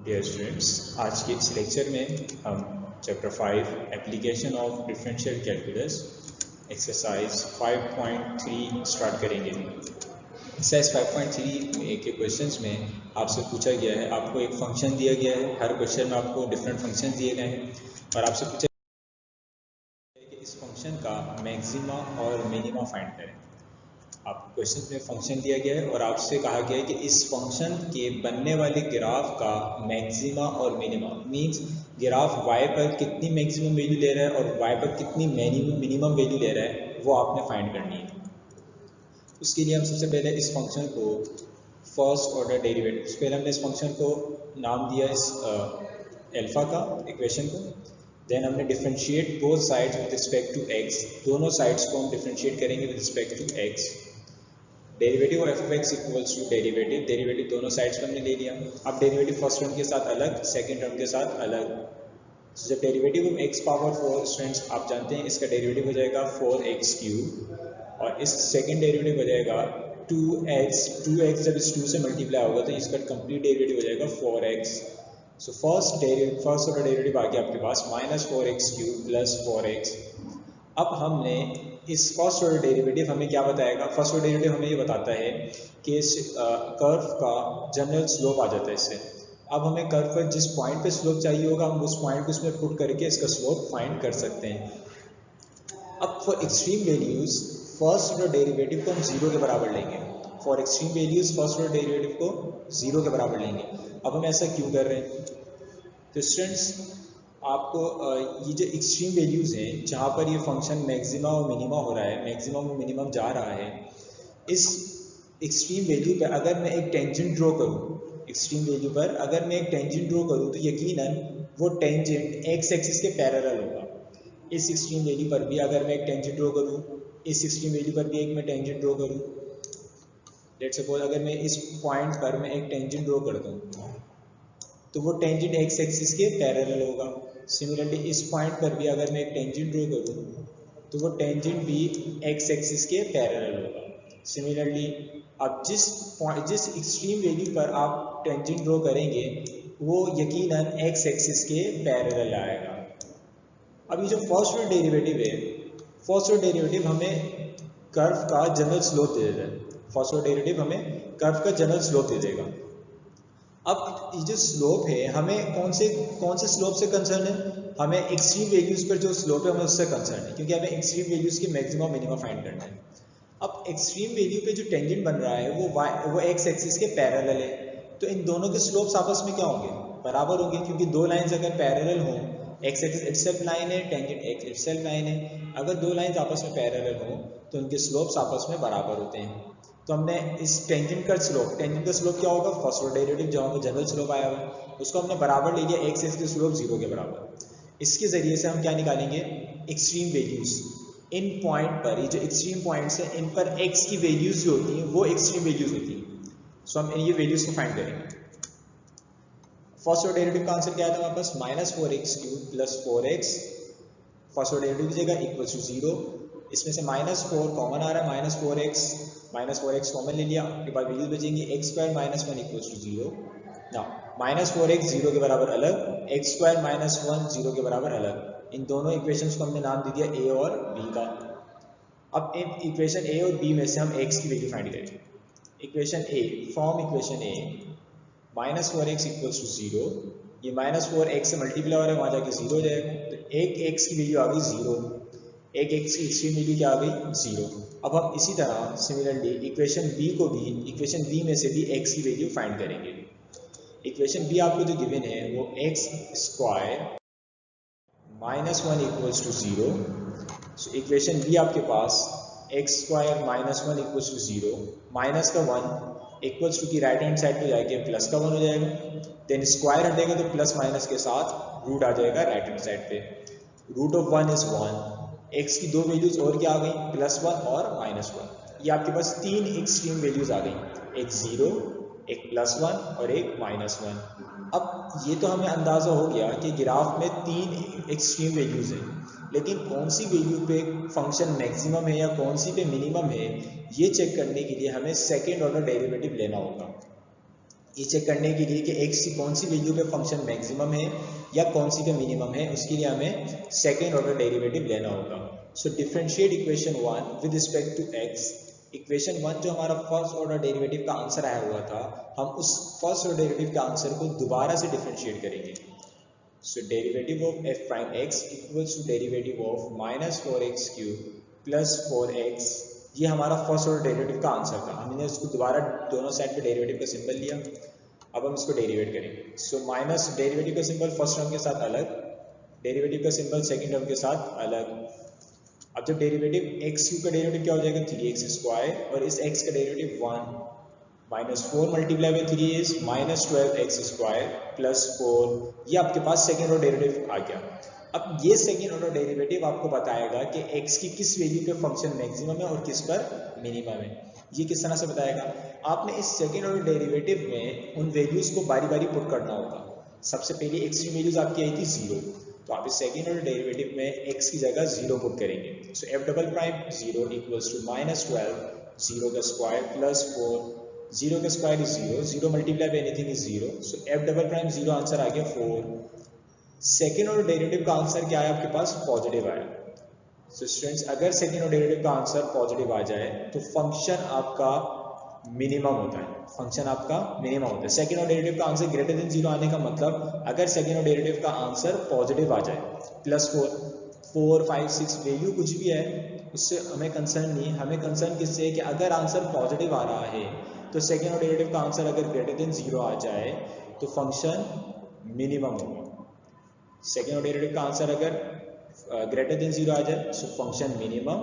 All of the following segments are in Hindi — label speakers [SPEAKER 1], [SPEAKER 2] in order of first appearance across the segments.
[SPEAKER 1] डियर स्टूडेंट्स, आज के इस लेक्चर में हम chapter 5 application of differential calculus exercise 5.3 start करेंगे। एक्सरसाइज 5.3 के क्वेश्चंस में आपसे पूछा गया है, आपको एक फंक्शन दिया गया है, हर क्वेश्चन में आपको डिफरेंट फंक्शन दिए गए हैं और आपसे पूछा गया है कि इस फंक्शन का मैक्सिमा और मिनिमा फाइंड करें। आपको क्वेश्चन में फंक्शन दिया गया है और आपसे कहा गया है कि इस फंक्शन के बनने वाले ग्राफ का मैक्सिमा और मिनिमा, मींस ग्राफ y पर कितनी मैक्सिमम वैल्यू ले रहा है और y पर कितनी मिनिमम वैल्यू ले रहा है, वो आपने फाइंड करनी है। उसके लिए हम सबसे पहले इस फंक्शन को फर्स्ट ऑर्डर डेरिवेटिव, पहले हमने इस फंक्शन को नाम दिया इस अल्फा का इक्वेशन को। देन हमने differentiate both sides with respect to x, दोनों साइड्स को हम डिफरेंशिएट करेंगे with respect to x। Derivative of F X equals to derivative दोनों साइड्स पर हमने ले लिया। अब डेरिवेटिव फर्स्ट टर्म के साथ अलग, सेकंड टर्म के साथ अलग। जब derivative of x power 4, students आप जानते हैं इसका डेरिवेटिव हो जाएगा 4x क्यूब और इस सेकंड डेरिवेटिव हो जाएगा 2x जब इस 2 से मल्टीप्लाई होगा तो इसका कंप्लीट डेरिवेटिव हो जाएगा 4x। So first order derivative आ गया आपके पास -4x क्यूब प्लस 4x। अब हमने इस फर्स्ट ऑर्डर डेरिवेटिव हमें क्या बताएगा, फर्स्ट ऑर्डर डेरिवेटिव हमें ये बताता है कि इस कर्व का जनरल स्लोप आ जाता है इससे। अब हमें कर्व पर जिस पॉइंट पे स्लोप चाहिए होगा हम उस पॉइंट को इसमें पुट करके इसका स्लोप फाइंड कर सकते हैं। अब for extreme values first order derivative को हम 0 के बराबर लेंगे। For extreme values first order derivative को 0 के बराबर लेंगे। अब हम ऐसा क्यों कर रहे हैं? तो स्टूडेंट्स आपको ये जो एक्सट्रीम वैल्यूज़ हैं जहाँ पर ये फंक्शन मैक्सिमा और मिनिमा हो रहा है, मैक्सिमम और मिनिमम जा रहा है, इस एक्सट्रीम वैल्यू पर अगर मैं एक टेंजेंट ड्रॉ करूँ, एक्सट्रीम वैल्यू पर अगर मैं एक टेंजेंट ड्रॉ करूँ तो यकीनन वो टेंजेंट एक्स एक्सिस के पैरेलल होगा। इस एक्सट्रीम वैल्यू पर भी अगर मैं एक टेंजेंट ड्रॉ करूँ, इस एक्सट्रीम वैल्यू पर भी एक मैं टेंजेंट ड्रॉ करूँ, लेट्स सपोज अगर मैं इस पॉइंट पर मैं एक टेंजेंट ड्रॉ कर दूँ तो वो टेंजेंट एक्स एक्सिस के पैरेलल होगा। सिमिलरली इस पॉइंट पर भी अगर मैं एक टेंजेंट ड्रॉ करूँ तो वो टेंजेंट भी एक्स एक्सिस के पैरेलल होगा। सिमिलरली अब जिस एक्सट्रीम वैल्यू पर आप टेंजेंट ड्रॉ करेंगे वो यकीनन एक्स एक्सिस के पैरेलल आएगा। अब ये जो फर्स्ट ऑर्डर डेरिवेटिव है, फर्स्ट ऑर्डर डेरिवेटिव हमें कर्व का जनरल स्लोप दे देता है। फर्स्ट ऑर्डर डेरिवेटिव हमें कर्व का जनरल स्लोप दे देगा। अब ये जो स्लोप है हमें कौन से स्लोप से कंसर्न है? हमें एक्सट्रीम वैल्यूज़ पर जो स्लोप है हमें उससे कंसर्न है, क्योंकि हमें एक्सट्रीम वैल्यूज़ के मैक्सिमम मिनिमम फाइंड करना है। अब एक्सट्रीम वैल्यू पे जो टेंजेंट बन रहा है वो एक्स एक्सिस के पैरेलल है, तो इन दोनों के स्लोप्स आपस में क्या होंगे? बराबर होंगे, क्योंकि दो लाइंस अगर पैरेलल हों, एक्स एक्सिस इटसेल्फ लाइन है, टेंजेंट एक्स इटसेल्फ लाइन है, अगर दो लाइंस आपस में पैरेलल हों तो उनके स्लोप्स आपस में बराबर होते हैं। तो हमने इस टेंजेंट का स्लोप क्या होगा? फर्स्ट ऑर्डर डेरिवेटिव जहाँ पे जनरल स्लोप आया हुआ है उसको हमने बराबर ले लिया एक्स एक्सिस के स्लोप 0 के बराबर। इसके ज़रिए से हम क्या निकालेंगे? Extreme values. इन पॉइंट पर, ये जो एक्सट्रीम पॉइंट्स हैं इन पर एक्स की वैल्यूज़ जो होती हैं वो एक्सट्रीम वैल्यूज़ होती हैं। सो हम ये वैल्यूज़ को फाइंड करेंगे। फर्स्ट ऑर्डर डेरिवेटिव का आंसर क्या आया था हमारे पास? -4x cube plus 4x। First order derivative की जगह इक्वल टू 0। इसमें से -4 कॉमन आ रहा है, -4x कॉमन ले लिया, आपके पास वैल्यूज बचेंगी x² - 1 इक्वल्स टू 0। ना -4x 0 के बराबर अलग, x² - 1 0 के बराबर अलग। इन दोनों इक्वेशंस को हमने नाम दे दिया a और b का। अब इन इक्वेशन a और b में से हम x की वैल्यू फाइंड करेंगे। Equation a, from equation a -4x equals to 0, ये -4x से मल्टीप्लाई हो रहा है, वहाँ जाके 0 हो जाएगा, तो एक x की वैल्यू आ गई 0, एक x की एक्सट्रीम वैल्यू क्या आ गई? 0। अब हम इसी तरह सिमिलरली इक्वेशन b में से भी x की वैल्यू फाइंड करेंगे। इक्वेशन b आपको जो गिवन है वो x² - 1 equals to 0। So equation b आपके पास x² - 1 इक्वल्स टू 0, माइनस का 1 इक्वल्स टू की राइट हैंड साइड पे जाके प्लस का 1 हो जाएगा, देन स्क्वायर हटेगा तो प्लस माइनस के साथ रूट आ जाएगा राइट हैंड साइड पे। Root of 1 is 1। x की दो वैल्यूज और क्या आ गई? +1 और -1। ये आपके पास तीन एक्सट्रीम वैल्यूज आ गई, एक 0, एक +1 और एक -1। अब ये तो हमें अंदाज़ा हो गया कि ग्राफ में तीन एक्सट्रीम वैल्यूज़ हैं, लेकिन कौन सी वैल्यू पे फंक्शन मैक्सिमम है या कौन सी पे मिनिमम है, ये चेक करने के लिए हमें सेकेंड ऑर्डर डेरिवेटिव लेना होगा। ये चेक करने के लिए कि x की कौन सी वैल्यू पे फंक्शन मैक्सिमम है या कौन सी पे मिनिमम है, उसके लिए हमें सेकेंड ऑर्डर डेरिवेटिव लेना होगा। So differentiate equation 1 with respect to x। Equation 1 जो हमारा फर्स्ट ऑर्डर डेरिवेटिव का आंसर आया हुआ था, हम उस फर्स्ट ऑर्डर डेरिवेटिव का आंसर को दोबारा से डिफरेंशिएट करेंगे। So derivative of F prime X equals to derivative of minus 4x cube plus 4x। ये हमारा फर्स्ट ऑर्डर डेरिवेटिव का आंसर था। हमने उसको दोबारा दोनों साइड पे डेरिवेटिव का सिंबल लिया। अब हम इसको डेरिवेट करेंगे। सो माइनस डेरिवेटिव का सिंबल फर्स्ट टर्म के साथ अलग, डेरिवेटिव का सिंबल सेकंड टर्म के साथ अलग। अब जब डेरिवेटिव एक्स क्यूब का डेरिवेटिव क्या हो जाएगा 3x स्क्वायर, और इस x का derivative 1 minus 4 multiply by 3 is minus 12x square plus 4। ये आपके पास सेकेंड ऑर्डर डेरिवेटिव आ गया। अब ये सेकेंड ऑर्डर डेरिवेटिव आपको बताएगा कि x की किस वैल्यू पे फंक्शन मैक्सिमम है और किस पर मिनिमम है। ये किस तरह से बताएगा? आपने इस सेकेंड ऑर्डर डेरिवेटिव में उन वैल्यूज को बारी बारी पुट करना होगा। सबसे पहले एक्सट्रीम वैल्यूज आपकी आई थी 0, तो आप इस सेकेंड ऑर्डर डेरिवेटिव में x की जगह 0 पुट करेंगे। So F double prime 0 equals to minus 12 0 का स्क्वायर प्लस 4, 0 का square is 0, 0 multiply by anything is 0। So F double prime 0 answer आ गया 4। सेकेंड ऑर्डर डेरिवेटिव का आंसर क्या आया आपके पास? पॉजिटिव आया। सो स्टूडेंट्स, अगर सेकेंड ऑर्डर डेरिवेटिव का आंसर पॉजिटिव आ जाए तो फंक्शन आपका मिनिमम होता है। फंक्शन आपका मिनिमम होता है। सेकेंड ऑर्डर डेरिवेटिव का आंसर ग्रेटर देन 0 आने का मतलब, अगर सेकेंड ऑर्डर डेरिवेटिव का आंसर पॉजिटिव आ जाए, प्लस 4 5 6 वैल्यू कुछ भी है, उससे हमें कंसर्न नहीं है। हमें कंसर्न किससे है कि अगर आंसर पॉजिटिव आ रहा है तो सेकेंड ऑर्डर डेरिवेटिव का आंसर अगर ग्रेटर देन 0 आ जाए तो फंक्शन मिनिमम होगा। सेकेंड ऑर्डर डेरिवेटिव का आंसर अगर ग्रेटर देन 0 आ जाए तो फंक्शन मिनिमम,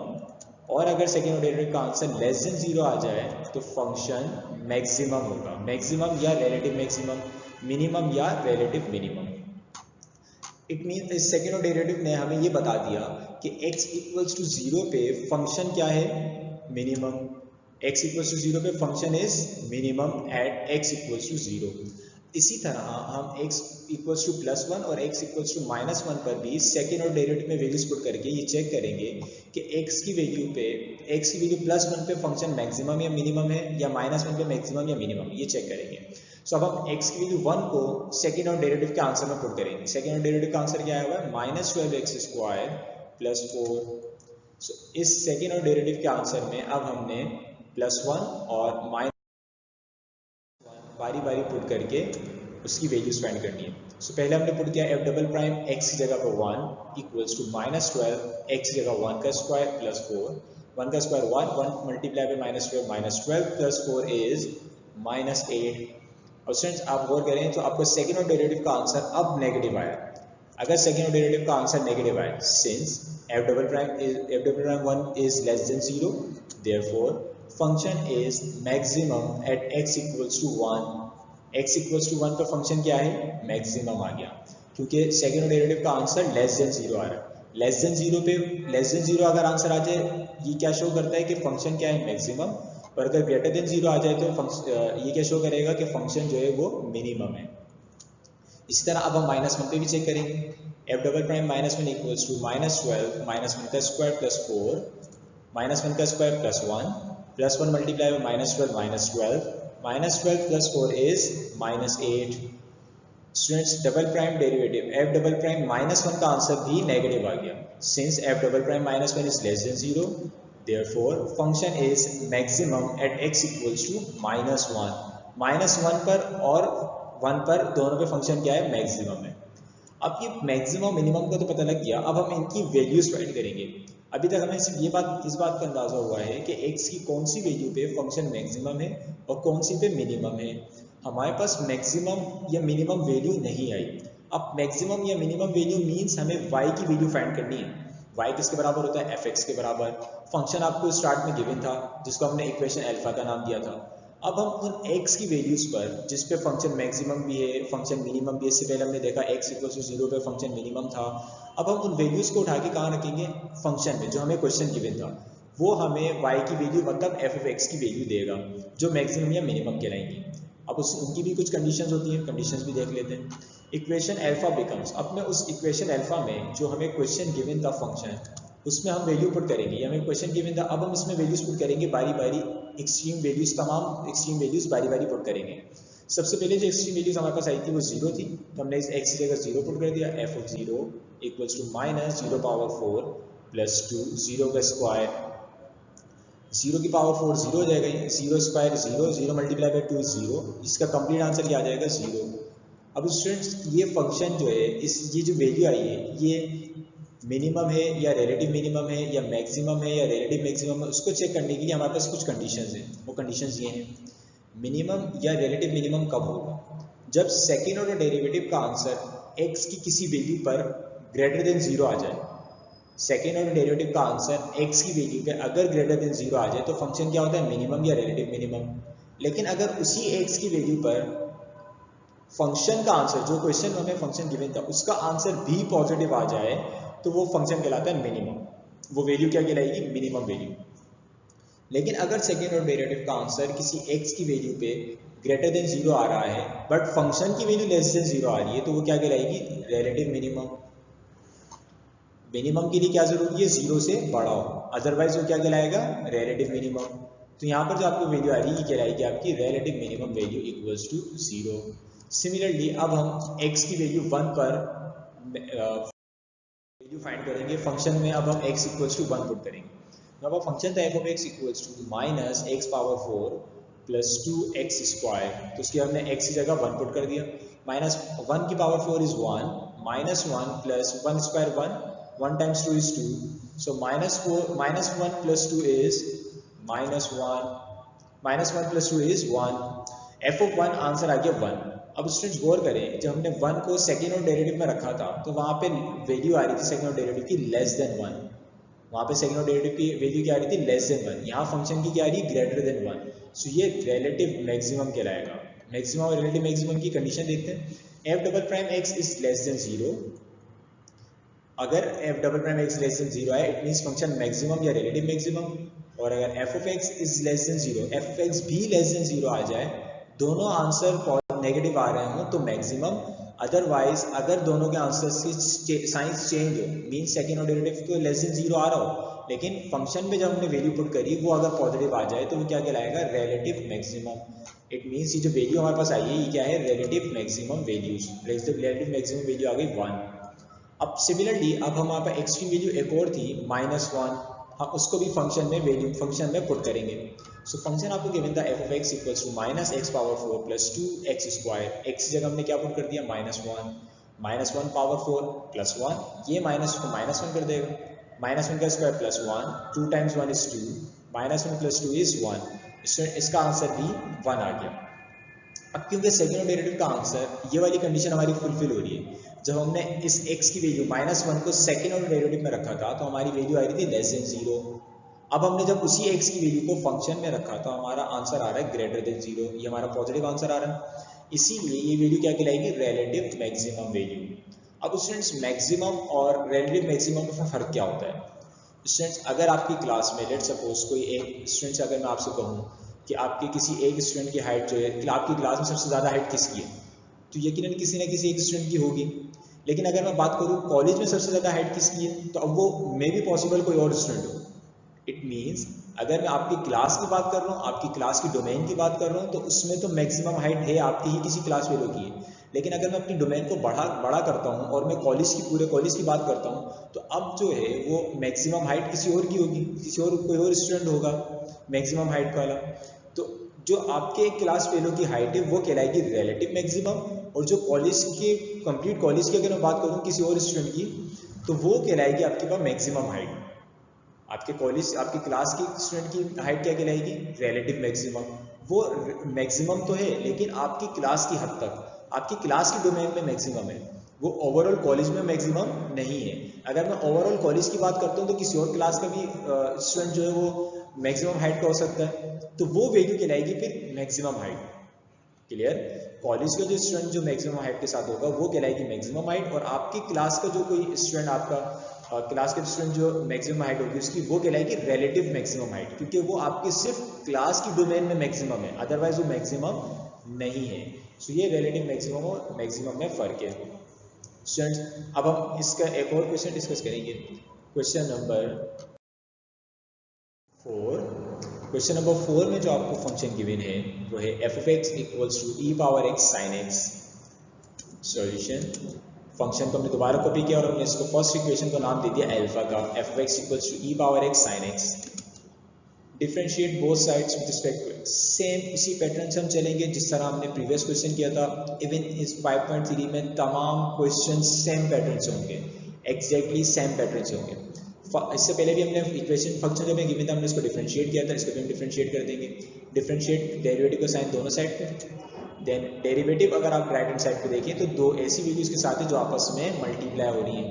[SPEAKER 1] और अगर सेकेंड ऑर्डर डेरिवेटिव का आंसर लेस देन 0 आ जाए तो फंक्शन मैक्सिमम होगा। मैक्सिमम या रिलेटिव मैक्सिमम, मिनिमम या रिलेटिव मिनिमम। इट मीन इस सेकेंड ऑर्डर डेरिवेटिव ने हमें ये बता दिया कि x इक्वल्स टू 0 पे फंक्शन क्या है? मिनिमम। x इक्वल्स टू 0 पे function is minimum at x equals to 0। इसी तरह हम x इक्वल्स टू प्लस 1 और x इक्वल्स टू माइनस 1 पर भी सेकेंड ऑर्डर डेरिवेटिव में वैल्यूज पुट करके ये चेक करेंगे कि x की वैल्यू प्लस 1 पे फंक्शन मैक्सिमम या मिनिमम है, या माइनस 1 पे मैक्सिमम या मिनिमम, ये चेक करेंगे। सो अब हम x की वैल्यू 1 को सेकेंड ऑर्डर डेरिवेटिव के आंसर में पुट करेंगे। सेकेंड ऑर्डर डेरिवेटिव का आंसर क्या आया हुआ है? Minus 12x square plus 4। सो इस सेकेंड ऑर्डर डेरिवेटिव के आंसर में अब हमने प्लस 1 और माइनस बारी बारी पुट करके उसकी वैल्यूज फाइंड करनी है। सो पहले हमने पुट किया एफ डबल प्राइम x की जगह पर 1 इक्वल्स टू माइनस 12 x की जगह 1 का स्क्वायर प्लस 4, 1 का square 1 multiply by minus 12 plus 4 is minus 8। और स्टूडेंट्स आप गौर करें तो आपको सेकेंड ऑर्डर डेरिवेटिव का आंसर अब नेगेटिव आया। अगर सेकेंड ऑर्डर डेरिवेटिव का आंसर नेगेटिव आए, since F double prime 1 is less than 0, therefore function is maximum at x equals to 1। x equals to 1 पर फंक्शन क्या है? मैक्सिमम आ गया, क्योंकि सेकेंड ऑर्डर डेरिवेटिव का आंसर लेस देन 0 आ रहा है। लेस देन 0 अगर आंसर आ जाए, ये क्या शो करता है कि फंक्शन क्या है? मैक्सिमम। और अगर ग्रेटर देन 0 आ जाए तो ये क्या शो करेगा कि फंक्शन जो है वो मिनिमम है। इसी तरह अब हम माइनस 1 पे भी चेक करेंगे। F double prime minus 1 equals to minus 12 minus 1 का स्क्वायर प्लस 4, माइनस 1 का square plus 1 multiply by minus 12 minus 12 plus 4 is minus 8। Students, double prime derivative F double prime minus 1 का आंसर भी नेगेटिव आ गया। Since F double prime minus 1 is less than 0, therefore function is maximum at x equals to minus 1। Minus 1 पर और 1 पर दोनों पे फंक्शन क्या है? मैक्सिमम है। अब ये मैक्सिमम मिनिमम का तो पता लग गया, अब हम इनकी वैल्यूज फाइंड करेंगे। अभी तक हमें सिर्फ इस बात का अंदाजा हुआ है कि x की कौन सी वैल्यू पे फंक्शन मैक्सिमम है और कौन सी पे मिनिमम है। हमारे पास मैक्सिमम या मिनिमम वैल्यू नहीं आई। अब मैक्सिमम या मिनिमम वैल्यू मीन्स हमें y की वैल्यू फाइंड करनी है। y किसके बराबर होता है? fx के बराबर। फंक्शन आपको स्टार्ट में गिवन था, जिसको हमने इक्वेशन अल्फा का नाम दिया था। अब हम उन x की वैल्यूज पर, जिस पे फंक्शन मैक्सिमम भी है, फंक्शन मिनिमम भी है, इससे पहले हमने देखा x इक्वल्स टू 0 पे फंक्शन मिनिमम था। अब हम उन वैल्यूज को उठा के कहाँ रखेंगे? फंक्शन में, जो हमें क्वेश्चन गिवन था। वो हमें y की वैल्यू मतलब f ऑफ x की वैल्यू देगा, जो मैक्सिमम या मिनिमम कहलाएंगी। अब उनकी भी कुछ कंडीशंस होती हैं, कंडीशंस भी देख लेते हैं। इक्वेशन अल्फा बिकम्स, अब मैं उस इक्वेशन अल्फा में जो हमें क्वेश्चन गिवन था फंक्शन, उसमें हम वैल्यू पुट करेंगे। हमें क्वेश्चन गिवन था, अब हम इसमें वैल्यूज पुट करेंगे बारी बारी, एक्सट्रीम वैल्यूज, तमाम एक्सट्रीम वैल्यूज बारी बारी पुट करेंगे। सबसे पहले जो एक्सट्रीम वैल्यूज हमारे पास आई थी वो 0 थी, तो हमने इस x की जगह 0 पुट कर दिया। f of 0 equals to minus 0 power 4 plus 2, 0 का स्क्वायर, 0 की पावर 4 0 हो जाएगा, 0 स्क्वायर 0, 0 मल्टीप्लाई बाई 2 0, इसका कंप्लीट आंसर क्या आ जाएगा 0। अब स्टूडेंट्स ये फंक्शन जो है, ये जो वैल्यू आई है ये मिनिमम है या रिलेटिव मिनिमम है या मैक्सिमम है या रिलेटिव मैक्सिमम है, उसको चेक करने के लिए हमारे पास कुछ कंडीशंस हैं। वो कंडीशंस ये हैं, मिनिमम या रिलेटिव मिनिमम कब होगा, जब सेकेंड ऑर्डर डेरिवेटिव का आंसर x की किसी वैल्यू पर ग्रेटर देन 0 आ जाए। सेकेंड ऑर्डर डेरिवेटिव का आंसर x की वैल्यू पे अगर ग्रेटर देन 0 आ जाए तो फंक्शन क्या होता है, मिनिमम या रिलेटिव मिनिमम। लेकिन अगर उसी x की वैल्यू पर फंक्शन का आंसर, जो क्वेश्चन में हमें फंक्शन गिवन था उसका आंसर भी पॉजिटिव आ जाए तो वो फंक्शन कहलाता है मिनिमम, वो वैल्यू क्या कहलाएगी, मिनिमम वैल्यू। लेकिन अगर सेकेंड ऑर्डर डेरिवेटिव का आंसर किसी x की वैल्यू पे ग्रेटर देन 0 आ रहा है बट फंक्शन की वैल्यू लेस देन 0 आ रही है तो वो क्या कहलाएगी, रिलेटिव मिनिमम। मिनिमम के लिए क्या जरूरी है, 0 से बड़ा हो, अदरवाइज वो क्या कहलाएगा, रिलेटिव मिनिमम। तो यहाँ पर जो आपको वैल्यू आ रही है ये कहलाएगी आपकी relative minimum value equals to 0। Similarly अब हम x की वैल्यू 1 पर वैल्यू फाइंड करेंगे फंक्शन में। अब हम x इक्वल्स टू 1 पुट करेंगे। अब फंक्शन था f of x equals to minus X power 4 plus 2x square, तो उसकी हमने x की जगह 1 पुट कर दिया। माइनस 1 की power 4 is 1, minus 1 plus 1 square 1, 1 times 2 is 2, so minus 1 plus 2 is minus 1, minus 1 plus 2 is 1। f of 1 answer आ गया 1। अब स्टूडेंट्स गौर करें, जब हमने 1 को सेकेंड ऑर्डर डेरिवेटिव में रखा था तो वहाँ पे वैल्यू आ रही थी सेकेंड ऑर्डर डेरिवेटिव की लेस देन 1, वहाँ पे सेकेंड ऑर्डर डेरिवेटिव की वैल्यू क्या आ रही थी, लेस देन 1। यहाँ फंक्शन की क्या आ रही है, ग्रेटर देन 1। सो ये रिलेटिव मैक्सिमम कहलाएगा। मैक्सिमम और रिलेटिव मैक्सिमम की कंडीशन देखते हैं। F double prime x is less than 0, अगर F double prime x less than 0 है इट मीन्स फंक्शन मैक्सिमम या रिलेटिव मैक्सिमम। और अगर F of x is less than 0, F of x भी लेस देन 0 आ जाए, दोनों आंसर नेगेटिव आ रहे हों तो मैक्सिमम, अदरवाइज अगर दोनों के आंसर की साइंस चेंज हो, मीन सेकेंड ऑर्डर डेरिवेटिव को लेस देन 0 आ रहा हो लेकिन फंक्शन में जब हमने वैल्यू पुट करी वो अगर पॉजिटिव आ जाए तो वो क्या कहलाएगा, रिलेटिव मैक्सिमम। इट मीन्स ये जो वैल्यू हमारे पास आई है ये क्या है, relative maximum values. Relative maximum value आ गई 1। अब सिमिलरली अब हम यहाँ पर एक्स की वैल्यू एक और थी -1, हम उसको भी फंक्शन में वैल्यू फंक्शन में पुट करेंगे। सो फंक्शन आपको गिवन था F of X equals to minus X power 4 plus 2x square. X की जगह हमने क्या पुट कर दिया, -1 पावर 4 प्लस 1, ये माइनस को -1 कर देगा, -1 का square plus 1, 2 times 1 is 2, -1 plus 2 is 1। इसका आंसर भी 1 आ गया। अब क्योंकि सेकेंड ऑर्डर डेरिवेटिव का आंसर, ये वाली कंडीशन हमारी फुलफिल हो रही है। जब हमने इस x की वैल्यू -1 को सेकेंड ऑर्डर डेरिवेटिव में रखा था तो हमारी वैल्यू आई थी लेस देन 0। अब हमने जब उसी x की वैल्यू को फंक्शन में रखा तो हमारा आंसर आ रहा है ग्रेटर देन 0, ये हमारा पॉजिटिव आंसर आ रहा है। इसीलिए ये वैल्यू क्या कहलाएगी, रिलेटिव मैक्सिमम वैल्यू। अब स्टूडेंट्स मैक्सिमम और रिलेटिव मैक्सिमम में फर्क क्या होता है। स्टूडेंट्स अगर आपकी क्लास में लेट सपोज कोई एक स्टूडेंट्स, अगर मैं आपसे कहूँ कि आपके किसी एक स्टूडेंट की हाइट जो है, आपकी क्लास में सबसे ज़्यादा हाइट किसकी है, तो यकीनन किसी न किसी एक स्टूडेंट की होगी। लेकिन अगर मैं बात करूँ कॉलेज में सबसे ज़्यादा हाइट किसकी है, तो अब वो मे भी पॉसिबल कोई और स्टूडेंट हो। इट मीन्स अगर मैं आपकी क्लास की बात कर रहा हूँ, आपकी क्लास की डोमेन की बात कर रहा हूँ, तो उसमें तो मैक्सिमम हाइट है आपकी ही किसी क्लास फेलो की है। लेकिन अगर मैं अपनी डोमेन को बड़ा करता हूँ और मैं पूरे कॉलेज की बात करता हूँ, तो अब जो है वो मैक्सिमम हाइट किसी और की होगी, कोई और स्टूडेंट होगा मैक्सिमम हाइट वाला। तो जो आपके क्लास फेलो की हाइट है वो कहलाएगी रिलेटिव मैक्सिमम, और जो कॉलेज के कंप्लीट कॉलेज की अगर मैं बात करूँ किसी और स्टूडेंट की, तो वो कहलाएगी आपके पास मैक्सिमम हाइट। आपके कॉलेज, आपकी क्लास की स्टूडेंट की हाइट क्या कहलाएगी, रिलेटिव मैक्सिमम। वो मैक्सिमम तो है लेकिन आपकी क्लास की हद तक, आपकी क्लास की डोमेन में मैक्सिमम है, वो ओवरऑल कॉलेज में मैक्सिमम नहीं है। अगर मैं ओवरऑल कॉलेज की बात करता हूँ तो किसी और क्लास का भी स्टूडेंट जो है वो मैक्सिमम हाइट का हो सकता है, तो वो वैल्यू कहलाएगी फिर मैक्सिमम हाइट। क्लियर। कॉलेज का जो स्टूडेंट जो मैक्सिमम हाइट के साथ होगा वो कहलाएगी मैक्सिमम हाइट, और आपकी क्लास का जो कोई स्टूडेंट, आपका क्लास के स्टूडेंट जो मैक्सिमम हाइट होगी उसकी, वो कहलाएगी रिलेटिव मैक्सिमम हाइट, क्योंकि वो आपकी सिर्फ क्लास की डोमेन में मैक्सिमम है, अदरवाइज वो मैक्सिमम नहीं है। सो ये रिलेटिव मैक्सिमम और मैक्सिमम में फ़र्क है स्टूडेंट्स। अब हम इसका एक और क्वेश्चन डिस्कस करेंगे, क्वेश्चन नंबर 4। क्वेश्चन नंबर 4 में जो आपको फंक्शन गिवन है वो है F of X equals to E power X sine X. Solution, function को हमने दोबारा कॉपी किया और हमने इसको फर्स्ट इक्वेशन को नाम दे दिया अल्फा का, F of X equals to E power X sine X. Differentiate both sides with respect to X. Same इसी पैटर्न से हम चलेंगे जिस तरह हमने प्रीवियस क्वेश्चन किया था। इवन इस 5.3 में तमाम क्वेश्चन सेम पैटर्न से होंगे, एग्जैक्टली सेम पैटर्न से होंगे। इससे पहले भी हमने इक्वेशन फंक्शन जो हमें गिवन था हमने इसको डिफरेंशिएट किया था, इसको भी हम डिफरेंशिएट कर देंगे। डिफरेंशिएट डेरिवेटिव का साइन दोनों साइड पे, देन डेरिवेटिव अगर आप राइट हैंड साइड पे देखें तो दो ऐसी वैल्यूज के साथ है जो आपस में मल्टीप्लाई हो रही हैं।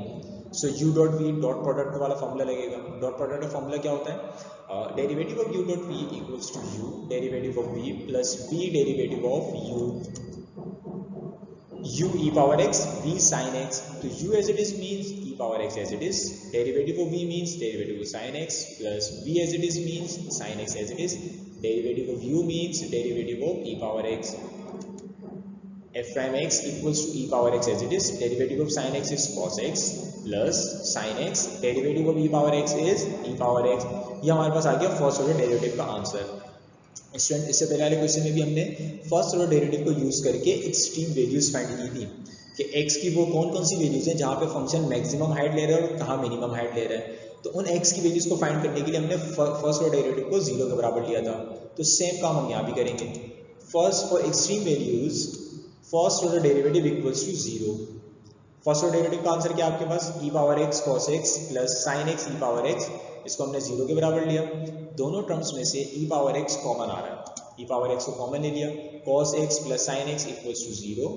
[SPEAKER 1] So U dot V dot product वाला फॉर्मूला लगेगा। डॉट प्रोडक्ट का फॉर्मूला क्या होता है? Derivative of U dot V equals to U derivative of V plus V derivative of u e power x v sin x. तो u as it is means e power x as it is, derivative of v means derivative of sin x plus v as it is means sin x as it is, derivative of u means derivative of e power x. f prime x equals to e power x as it is, derivative of sin x is cos x plus sin x, derivative of e power x is e power x. ये हमारे पास आ गया फर्स्ट ऑर्डर डेरिवेटिव का आंसर। स्टूडेंट, इससे पहले वाले क्वेश्चन में भी हमने फर्स्ट ऑर्डर डेरिवेटिव को यूज करके एक्सट्रीम वैल्यूज फाइंड की थी कि x की वो कौन कौन सी वैल्यूज हैं जहाँ पे फंक्शन मैक्सिमम हाइट ले रहा है और कहाँ मिनिमम हाइट ले रहा है। तो उन x की वैल्यूज को फाइंड करने के लिए हमने फर्स्ट ऑर्डर डेरिवेटिव को 0 के बराबर लिया था। तो सेम काम हम यहाँ भी करेंगे। First for extreme values first order derivative equals to 0। First order derivative का आंसर क्या आपके पास? e power x cos x plus sin x e power x। इसको हमने 0 के बराबर लिया। दोनों टर्म्स में से e पावर x कॉमन आ रहा है, e पावर x को कॉमन ले लिया। cos x plus sin x equals to 0।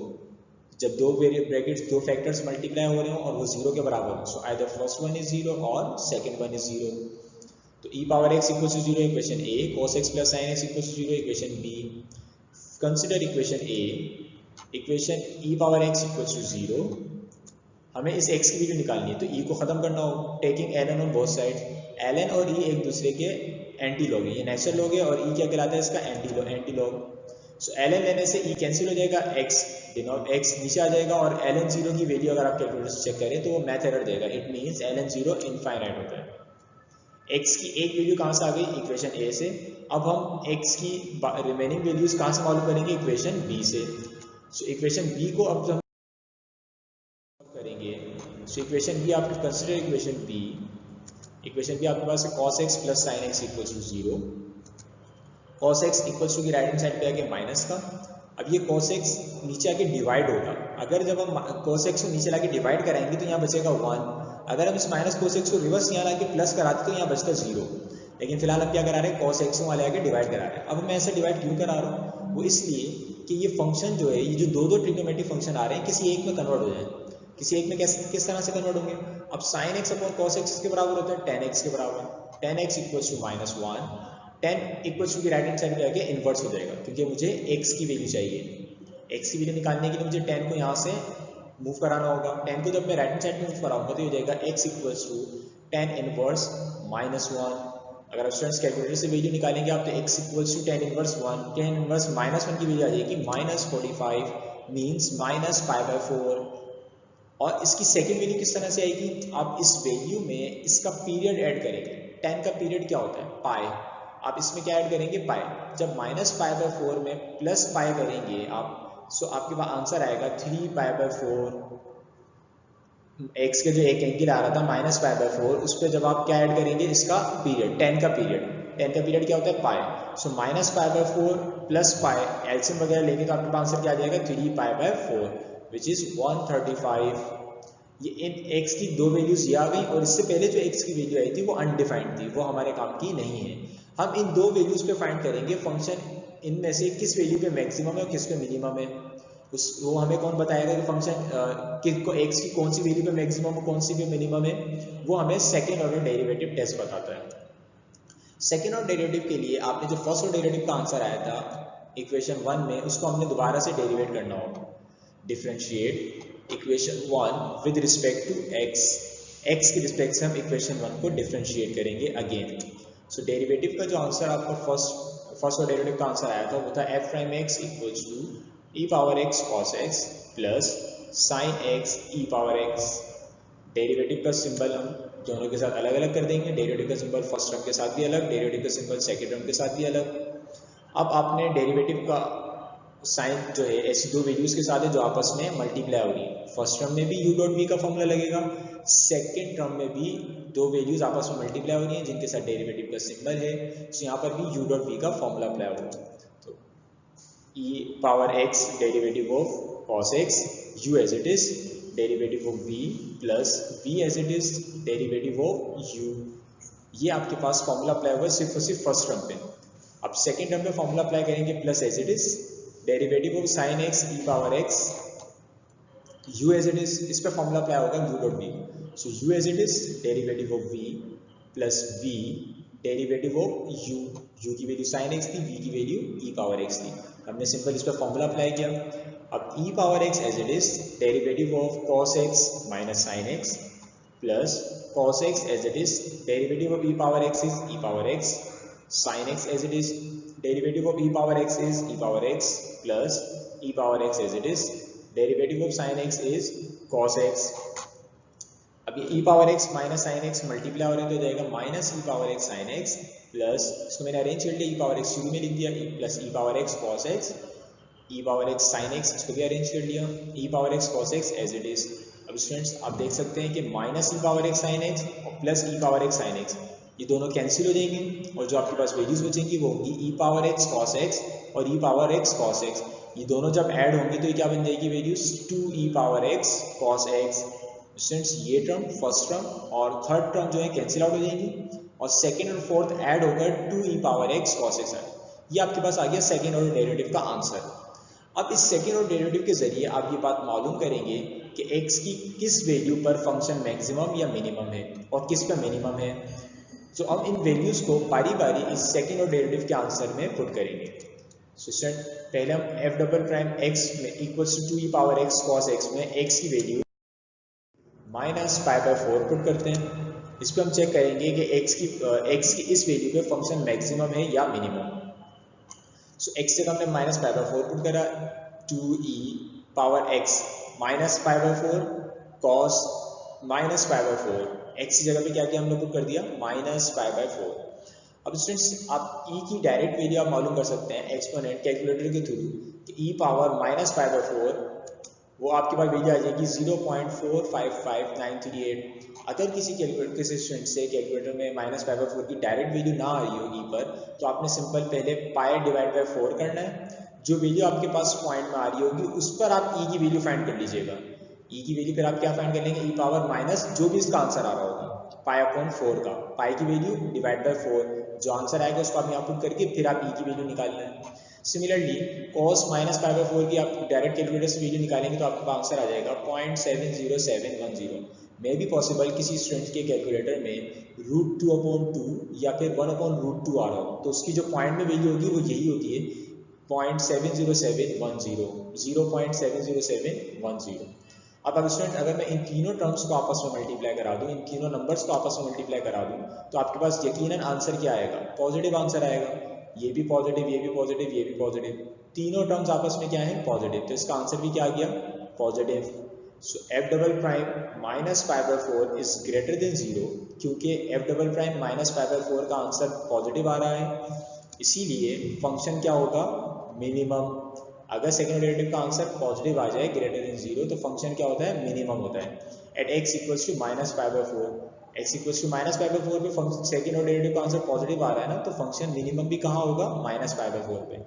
[SPEAKER 1] जब दो ब्रैकेट्स दो फैक्टर्स मल्टीप्लाई हो रहे हो और वो 0 के बराबर हो, so either first one is 0 और सेकंड वन इज 0। तो e power x equals to 0 equation A, cos x plus sin x equals to 0 equation B। Consider equation A, equation e power x equals to 0। हमें इस x की वैल्यू निकालनी है तो e को खत्म करना हो, taking ln on both side. ln और e एक दूसरे के एंटी लॉग है, ये नेचुरल लॉग है और e क्या कहलाता है? इसका एंटी लॉग। सो ln लेने से e कैंसिल हो जाएगा, x नीचे आ जाएगा और ln 0 की वैल्यू अगर आप कैलकुलेटर से चेक करें तो वो मैथ एरर देगा। इट मींस ln 0 इनफाइनाइट होता है। x की एक वैल्यू कहाँ से आ गई? इक्वेशन A से। अब हम x की रिमेनिंग वैल्यूज कहाँ से मालूम करेंगे? इक्वेशन B से। सो इक्वेशन B को अब हम करेंगे। सो इक्वेशन B आपके कंसीडर इक्वेशन B आपके पास है cos x plus sin x equals to 0। cos x equals to की राइट हैंड साइड पे आके माइनस का। अब ये cos x नीचे आके डिवाइड होगा। अगर जब हम cos x को नीचे लाके डिवाइड कराएंगे तो यहाँ बचेगा 1। अगर हम इस माइनस cos x को रिवर्स यहाँ लाके प्लस कराते तो यहाँ बचता 0। लेकिन फिलहाल हम क्या करा रहे हैं? cos x को वहाँ लाके डिवाइड करा रहे हैं। अब मैं ऐसा डिवाइड क्यों करा रहा हूँ? वो इसलिए कि ये फंक्शन जो है, ये जो दो ट्रिग्नोमेट्रिक फंक्शन आ रहे हैं किसी एक में कन्वर्ट हो जाए। किसी एक में किस तरह से कन्वर्ट होंगे? अब sin x upon cos x के बराबर होता है tan x के बराबर। tan x equals to -1। tan equals to की राइट हैंड साइड पे आके इन्वर्स हो जाएगा क्योंकि मुझे x की वैल्यू चाहिए। x की वैल्यू निकालने के लिए मुझे tan को यहाँ से मूव कराना होगा। tan को जब मैं राइट हैंड साइड पे मूव कराऊंगा तो ये हो जाएगा x equals to tan inverse -1। अगर आप स्टूडेंट्स कैलकुलेटर से वैल्यू निकालेंगे आप तो x equals to tan inverse 1, tan inverse -1 की वैल्यू आ जाएगी -45 मींस -π/4। और इसकी सेकंड वैल्यू किस तरह से आएगी? आप इस वैल्यू में इसका पीरियड ऐड करेंगे। tan का पीरियड क्या होता है? पाई। आप इसमें क्या ऐड करेंगे? पाई। जब -π/4 में प्लस पाई करेंगे आप, सो आपके पास आंसर आएगा 3π/4। x के जो एक एंगल आ रहा था -π/4 उस पर जब आप क्या ऐड करेंगे? इसका पीरियड, tan का पीरियड क्या होता है? पाई। सो -π/4 प्लस पाई एलसीएम वगैरह लेंगे तो आपके पास आंसर क्या आ जाएगा? 3π/4 विच इज 135। ये इन x की दो वैल्यूज ये आ गई और इससे पहले जो x की वैल्यू आई थी वो अनडिफाइंड थी, वो हमारे काम की नहीं है। हम इन दो वैल्यूज पे फाइंड करेंगे फंक्शन इनमें से किस वैल्यू पे मैक्सिमम है और किस पे मिनिमम है। वो हमें कौन बताएगा कि फंक्शन x की कौन सी वैल्यू पे मैक्सिमम और कौन सी पे मिनिमम है? वो हमें सेकेंड ऑर्डर डेरिवेटिव टेस्ट बताता है। सेकेंड ऑर्डर डेरिवेटिव के लिए आपने जो फर्स्ट ऑर्डर डेरिवेटिव का आंसर आया था इक्वेशन 1 में, उसको हमने दोबारा से डेरिवेट करना होगा। Differentiate equation 1 with respect to x के रिस्पेक्ट से हम इक्वेशन 1 को डिफरेंशिएट करेंगे अगेन। सो डेरिवेटिव का जो आंसर आपको फर्स्ट ऑर्डर डेरिवेटिव का आंसर आया था वो था f prime x equals to e power x cos x plus sin x e power x। Derivative का सिंबल हम दोनों के साथ अलग अलग कर देंगे, डेरिवेटिव का सिंबल फर्स्ट टर्म के साथ भी अलग, डेरिवेटिव का सिंबल सेकेंड टर्म के साथ भी अलग। अब आपने डेरिवेटिव का साइन जो है ऐसी दो वैल्यूज के साथ है जो आपस में मल्टीप्लाई हो रही है। फर्स्ट टर्म में भी u डॉट v का फॉर्मूला लगेगा, सेकेंड टर्म में भी दो वैल्यूज आपस में मल्टीप्लाई हो रही हैं जिनके साथ डेरिवेटिव का सिंबल है, तो यहाँ पर भी u डॉट v का फॉर्मूला अप्लाई होगा। तो e power x derivative of cos x, u as it is derivative of v plus v as it is derivative of u, ये आपके पास फॉर्मूला अप्लाई होगा सिर्फ और सिर्फ फर्स्ट टर्म पे। अब सेकेंड टर्म पे फॉर्मूला अप्लाई करेंगे plus as it is derivative of sine x e power x, u as it is, इस पे फॉर्मूला अप्लाई होगा u dot v, so u as it is derivative of v plus v derivative of u, u की वैल्यू साइन x थी, v की वैल्यू e पावर x थी, हमने सिंपल इस पे फॉर्मूला अप्लाई किया। अब e power x as it is derivative of cos x minus sine x plus cos x as it is derivative of e power x is e power x, sin x as it is derivative of e power x is e power x plus e power x as it is derivative of sin x is cos x। अब ये e power x minus sin x multiply हो रहे तो जाएगा minus e power x sin x plus, इसको मैंने अरेंज कर लिया, e power x शुरू में लिख दिया plus e power x cos x, e power x sin x इसको भी अरेंज कर लिया, e power x cos x as it is। अब स्टूडेंट्स आप देख सकते हैं कि minus e power x sin x और plus e power x sin x ये दोनों कैंसिल हो जाएंगे और जो आपके पास वैल्यूज बचेंगी वो होंगी e power x cos x और e power x cos x, ये दोनों जब ऐड होंगी तो ये क्या बन जाएगी values 2e power x cos x। Students ये टर्म फर्स्ट टर्म और थर्ड टर्म जो है कैंसिल आउट हो जाएंगी और सेकेंड और फोर्थ ऐड होकर 2e power x cos x, ये आपके पास आ गया सेकेंड ऑर्डर डेरिवेटिव का आंसर। अब इस सेकेंड ऑर्डर डेरिवेटिव के जरिए आप ये बात मालूम करेंगे कि x की किस वैल्यू पर फंक्शन मैक्सिमम या मिनिमम है और किस पर मिनिमम है। तो अब इन वैल्यूज को बारी बारी इस सेकेंड ऑर्डर डेरिवेटिव के आंसर में पुट करेंगे। सो स्टूडेंट पहले हम f डबल प्राइम x में equals to 2e power x cos x में x की value minus pi by 4 put करते हैं। इस पर हम चेक करेंगे कि x की इस वैल्यू पे फंक्शन मैक्सिमम है या मिनिमम। सो x से हमने माइनस पाई बाय 4 पुट करा, 2e power x minus pi by 4 cos minus pi by 4, x की जगह पे क्या किया हमने पुट कर दिया माइनस पाई बाय 4। अब स्टूडेंट्स आप e की डायरेक्ट वैल्यू आप मालूम कर सकते हैं एक्सपोनेंट कैलकुलेटर के थ्रू कि e power minus pi by 4 वो आपके पास वैल्यू आ जाएगी 0.455938। अगर किसी स्टूडेंट से कैलकुलेटर में माइनस पाई बाय 4 की डायरेक्ट वैल्यू ना आ रही हो e पर, तो आपने सिंपल पहले पाई डिवाइड बाय 4 करना है, जो वैल्यू आपके पास पॉइंट में आ रही होगी उस पर आप e की वैल्यू फाइंड कर लीजिएगा। e की वैल्यू फिर आप क्या फाइंड कर लेंगे, e पावर माइनस जो भी इसका आंसर आ रहा होगा पाई अपॉन 4 का, पाई की वैल्यू डिवाइड बाय 4, जो आंसर आएगा उसको आप यहाँ पुट करके फिर आप e की वैल्यू निकालना है। Similarly cos minus pi by 4 की आप डायरेक्ट कैलकुलेटर से वैल्यू निकालेंगे तो आपका आंसर आ जाएगा 0.70710। मे भी पॉसिबल किसी स्टूडेंट के कैलकुलेटर में √2/2 या फिर 1/√2 आ रहा हो, तो उसकी जो पॉइंट में वैल्यू होगी वो यही होती है 0.70710, 0.70710। अब स्टूडेंट अगर मैं इन तीनों टर्म्स को आपस में मल्टीप्लाई करा दूं, इन तीनों नंबर्स को आपस में मल्टीप्लाई करा दूं, तो आपके पास यकीनन आंसर क्या आएगा, पॉजिटिव आंसर आएगा। ये भी पॉजिटिव, ये भी पॉजिटिव, ये भी पॉजिटिव, तीनों टर्म्स आपस में क्या है पॉजिटिव, तो इसका आंसर भी क्या आ गया positive. So f double prime minus pi by 4 is greater than 0, क्योंकि f double prime minus pi by 4 का आंसर पॉजिटिव आ रहा है, इसीलिए फंक्शन क्या होगा मिनिमम। अगर सेकेंड डेरिवेटिव का आंसर पॉजिटिव आ जाए ग्रेटर देन 0 तो फंक्शन क्या होता है मिनिमम होता है। At x equals to minus pi by 4, x equals to minus pi by 4 पे फंक्शन सेकेंड डेरिवेटिव का आंसर पॉजिटिव आ रहा है ना, तो फंक्शन मिनिमम भी कहाँ होगा माइनस पाई बाय 4 पे।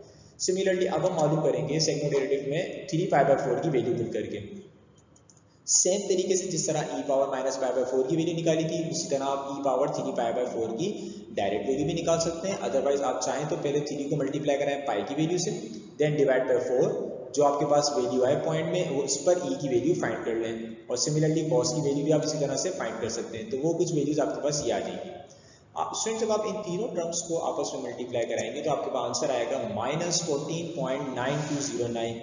[SPEAKER 1] सिमिलरली अब हम मालूम करेंगे सेकेंड डेरिवेटिव में 3 पाई बाय 4 की वैल्यू पुट करके। सेम तरीके से जिस तरह e power minus pi by 4 की वैल्यू निकाली थी, उसी तरह आप e पावर 3 पाई बाय 4 की डायरेक्ट वैल्यू भी निकाल सकते हैं। अदरवाइज आप चाहें तो पहले 3 को मल्टीप्लाई कराएं पाई की वैल्यू से, देन डिवाइड बाय 4, जो आपके पास वैल्यू आए पॉइंट में वो उस पर e की वैल्यू फाइंड कर लें, और सिमिलरली cos की वैल्यू भी आप इसी तरह से फाइंड कर सकते हैं, तो वो कुछ वैल्यूज आपके पास ये आ जाएंगी। स्टूडेंट जब आप इन तीनों टर्म्स को आपस में मल्टीप्लाई कराएंगे तो आपके पास आंसर आएगा -14.9209।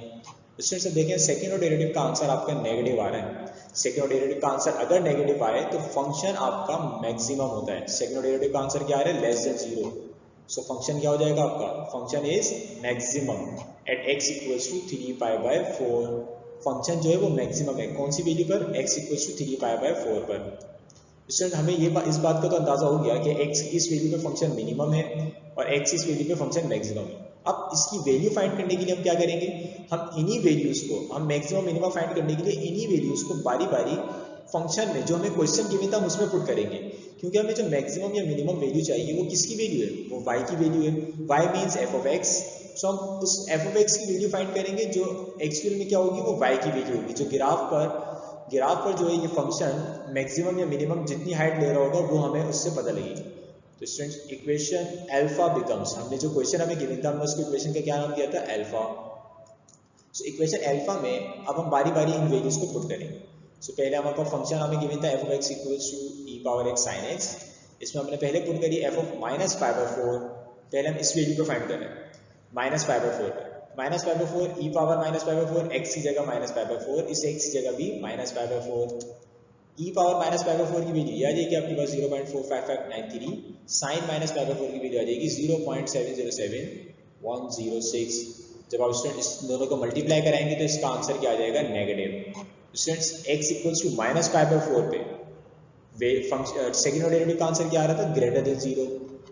[SPEAKER 1] स्टूडेंट्स अब देखें सेकेंड ऑर्डर डेरिवेटिव का आंसर आपका नेगेटिव आ रहा है। सेकेंड ऑर्डर डेरिवेटिव का आंसर अगर नेगेटिव आए तो फंक्शन आपका मैक्सिमम होता है। सेकेंड ऑर्डर डेरिवेटिव का आंसर क्या आ रहा है लेस देन 0, सो फंक्शन क्या हो जाएगा आपका function is maximum at x equals to 3 pi by 4। Function जो है वो मैक्सिमम है कौन सी वैल्यू पर, x equals to 3 pi by 4 पर। स्टूडेंट हमें इस बात का तो अंदाजा हो गया कि x इस वैल्यू पे फंक्शन मिनिमम है और x इस वैल्यू पे फंक्शन मैक्सिमम है। अब इसकी वैल्यू फाइंड करने के लिए हम क्या करेंगे, हम इन्हीं वैल्यूज को, हम मैक्सिमम मिनिमम फाइंड करने के लिए इन्हीं वैल्यूज को बारी बारी फंक्शन में जो हमें क्वेश्चन गिवन था हम उसमें पुट करेंगे, क्योंकि हमें जो मैक्सिमम या मिनिमम वैल्यू चाहिए वो किसकी वैल्यू है, वो y की वैल्यू है। y means F of X, so हम उस एफ ऑफ एक्स की वैल्यू फाइंड करेंगे जो एक्चुअल में क्या होगी, वो y की वैल्यू होगी, जो ग्राफ पर जो है ये फंक्शन मैक्सिमम या मिनिमम जितनी हाइट ले रहा होगा वो हमें उससे पता लगेगी। तो स्टूडेंट्स इक्वेशन अल्फा बिकम्स, हमने जो क्वेश्चन हमें गिवन था हमने उसको इक्वेशन का क्या नाम दिया था, अल्फा। सो इक्वेशन अल्फा में अब हम बारी बारी इन वैल्यूज को पुट करेंगे। सो पहले हमारे पास फंक्शन हमें गिवन था F of X equals to E power X sine X, इसमें हमने पहले पुट करी F of minus pi by 4, पहले हम इस वैल्यू को फाइंड कर रहे हैं minus pi by 4 minus pi by 4 E power minus pi by 4 x की जगह माइनस पाई बाय 4, इस एक्स की जगह भी minus pi by 4, E power minus pi by 4 की वैल्यू आ जाएगी आपके पास 0.45593, साइन माइनस पाई बाय 4 की वैल्यू आ जाएगी 0.707106। जब आप स्टूडेंट इस दोनों को मल्टीप्लाई कराएंगे तो इसका आंसर क्या आ जाएगा, negative. Students x equals to minus pi by 4 पे सेकेंड ऑर्डर डेरिवेटिव का आंसर क्या आ रहा था, ग्रेटर देन 0,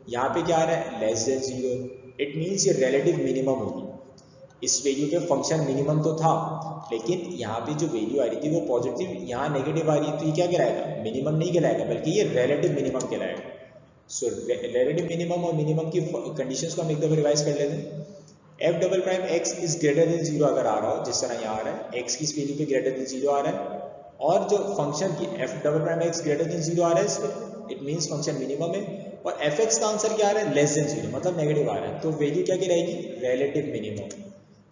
[SPEAKER 1] यहाँ पे क्या आ रहा है, लेस देन 0। इट मीन्स ये रिलेटिव मिनिमम होगी, इस वैल्यू पे फंक्शन मिनिमम तो था लेकिन यहाँ पे जो वैल्यू आ रही थी वो पॉजिटिव, यहाँ नेगेटिव आ रही है, तो ये क्या कहलाएगा, मिनिमम नहीं कहलाएगा बल्कि ये रिलेटिव मिनिमम कहलाएगा। सो रिलेटिव मिनिमम और मिनिमम की कंडीशंस को हम एक दफा रिवाइज कर लेते हैं। F double prime x is greater than 0 अगर आ रहा हो, जिस तरह यहाँ आ रहा है x की इस वैल्यू पे ग्रेटर देन 0 आ रहा है, और जो फंक्शन की F double prime x greater than 0 आ रहा है इसमें, इट मीन्स फंक्शन मिनिमम है, और एफ एक्स का आंसर क्या आ रहा है, लेस देन 0 मतलब नेगेटिव आ रहा है, तो वैल्यू क्या कहलाएगी, रिलेटिव मिनिमम।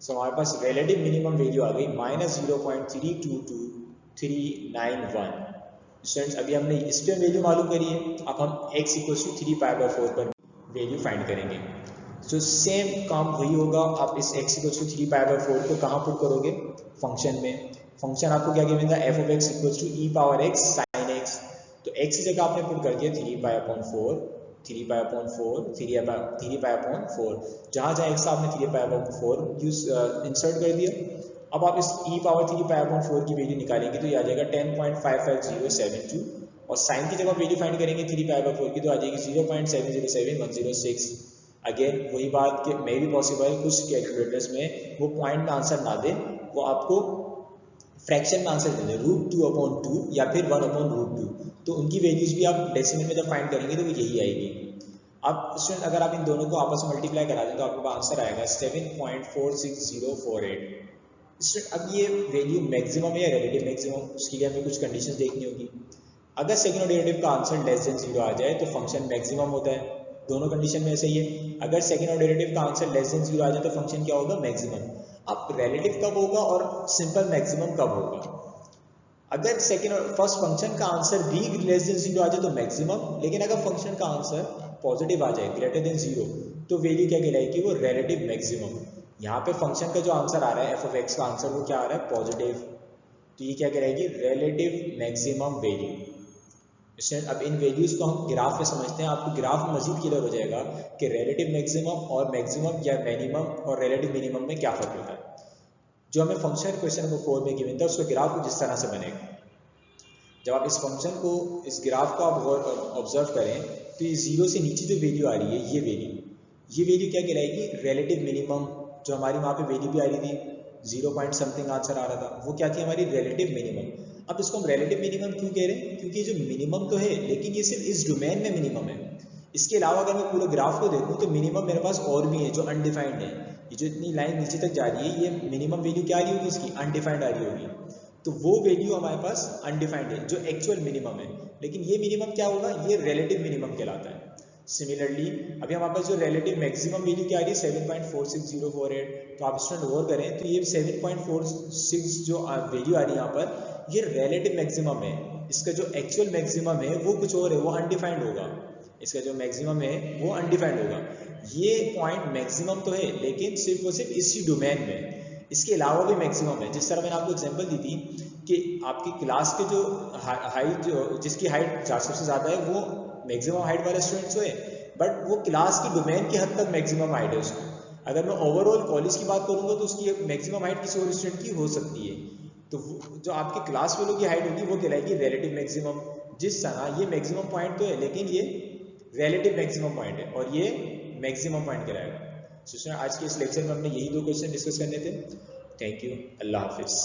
[SPEAKER 1] सो हमारे पास रिलेटिव मिनिमम वैल्यू आ गई -0.322391। स्टूडेंट्स अभी हमने इस पे वैल्यू मालूम करी है, अब हम x equal to 3 pi by 4 पर वैल्यू फाइंड करेंगे। सो सेम काम वही होगा, आप इस x equal to 3 pi by 4 को कहाँ पुट करोगे, फंक्शन में। फंक्शन आपको क्या गिवन था, F of X equal to E power X sine X, तो x की जगह आपने पुट कर दिया 3 pi upon 4, 3 pi upon 4, 3 pi upon 4, जहाँ जहाँ x आपने 3 पाई अपॉन 4 इंसर्ट कर दिया। अब आप इस e पावर 3 पाई अपॉन 4 की वैल्यू निकालेंगे तो ये आ जाएगा 10.55072, और साइन की जगह वैल्यू फाइंड करेंगे 3 पाई अपॉन 4 की तो आ जाएगी 0.707106। अगेन वही बात कि मे भी पॉसिबल कुछ कैलकुलेटर्स में वो पॉइंट में आंसर ना दे, वो आपको फ्रैक्शन में आंसर दे दे, √2/2 या फिर 1/√2, तो उनकी वैल्यूज भी आप डेसिमल में जब फाइंड करेंगे तो वो यही आएगी। अब स्टूडेंट अगर आप इन दोनों को आपस में मल्टीप्लाई करा दें तो आपको आंसर आएगा 7.46048। स्टूडेंट अब ये वैल्यू मैक्सिमम है या रिलेटिव मैक्सिमम, उसके लिए हमें कुछ कंडीशंस देखनी होगी। अगर सेकंड ऑर्डर डेरिवेटिव का आंसर लेस देन 0 आ जाए तो फंक्शन मैक्सिमम होता है, दोनों कंडीशन में ऐसे ही है। अगर सेकंड ऑर्डर डेरिवेटिव का आंसर लेस देन 0 आ जाए तो फंक्शन क्या होगा, मैक्सिमम। अब रिलेटिव कब होगा और सिंपल मैक्सिमम कब होगा, अगर फर्स्ट फंक्शन का आंसर भी लेस देन 0 आ जाए तो मैक्सिमम, लेकिन अगर फंक्शन का आंसर पॉजिटिव आ जाए ग्रेटर देन 0 तो वैल्यू क्या कहलाएगी, वो रिलेटिव मैक्सिमम। यहाँ पे फंक्शन का जो आंसर आ रहा है एफ ऑफ एक्स का आंसर वो क्या आ रहा है, पॉजिटिव, तो ये क्या कहलाएगी, रिलेटिव मैक्सिमम वैल्यू। अब इन वैल्यूज को हम ग्राफ में समझते हैं, आपको ग्राफ में मजीद क्लियर हो जाएगा कि रिलेटिव मैक्सिमम और मैक्सिमम या मिनिमम और रिलेटिव मिनिमम में क्या फर्क होता है। जो हमें फंक्शन क्वेश्चन नंबर 4 में गिवन था उसका ग्राफ जिस तरह से बनेगा, जब आप इस फंक्शन को, इस ग्राफ को आप ऑब्जर्व करें तो ये 0 से नीचे जो वैल्यू आ रही है ये वैल्यू क्या कहलाएगी, रिलेटिव मिनिमम। जो हमारी वहाँ पे वैल्यू भी आ रही थी 0 पॉइंट समथिंग आंसर आ रहा था, वो क्या थी, हमारी रिलेटिव मिनिमम। अब इसको हम रिलेटिव मिनिमम क्यों कह रहे हैं, क्योंकि जो मिनिमम तो है लेकिन ये सिर्फ इस डोमेन में मिनिमम है। इसके अलावा अगर मैं पूरे ग्राफ को देखूं तो मिनिमम मेरे पास और भी है जो अनडिफाइंड है। ये जो इतनी लाइन नीचे तक जा रही है ये मिनिमम वैल्यू क्या आ रही होगी, इसकी अनडिफाइंड आ रही होगी, तो वो वैल्यू हमारे पास अनडिफाइंड है जो एक्चुअल मिनिमम है। लेकिन ये मिनिमम क्या होगा, ये रिलेटिव मिनिमम कहलाता है। सिमिलरली अभी हमारे पास जो रिलेटिव मैक्सिमम वैल्यू क्या आ रही है 7.46048, तो आप स्टूडेंट गौर करें तो ये 7.46 जो वैल्यू आ रही है यहाँ पर ये रिलेटिव मैक्सिमम है। इसका जो एक्चुअल मैक्सिमम है वो कुछ और है, वो अनडिफाइंड होगा। इसका जो मैक्सिमम है वो अनडिफाइंड होगा। ये पॉइंट मैक्सिमम तो है लेकिन सिर्फ और सिर्फ इसी डोमेन में, इसके अलावा भी मैक्सिमम है। जिस तरह मैंने आपको एग्जांपल दी थी कि आपकी क्लास के जो हाइट, जो जिसकी हाइट सबसे ज़्यादा है वो मैक्सिमम हाइट वाले स्टूडेंट्स हुए, बट वो क्लास की डोमेन की हद तक मैक्सिमम हाइट है उसकी। अगर मैं ओवरऑल कॉलेज की बात करूँगा तो उसकी मैक्सिमम हाइट किसी और स्टूडेंट की हो सकती है, तो जो आपके क्लास वालों की हाइट होगी वो कहलाएगी रिलेटिव मैक्सिमम। जिस तरह ये मैक्सिमम पॉइंट तो है लेकिन ये रिलेटिव मैक्सिमम पॉइंट है और ये मैक्सिमम पॉइंट कराएगा। आज के इस लेक्चर में हमने यही 2 क्वेश्चन डिस्कस करने थे। थैंक यू, अल्लाह हाफिज़।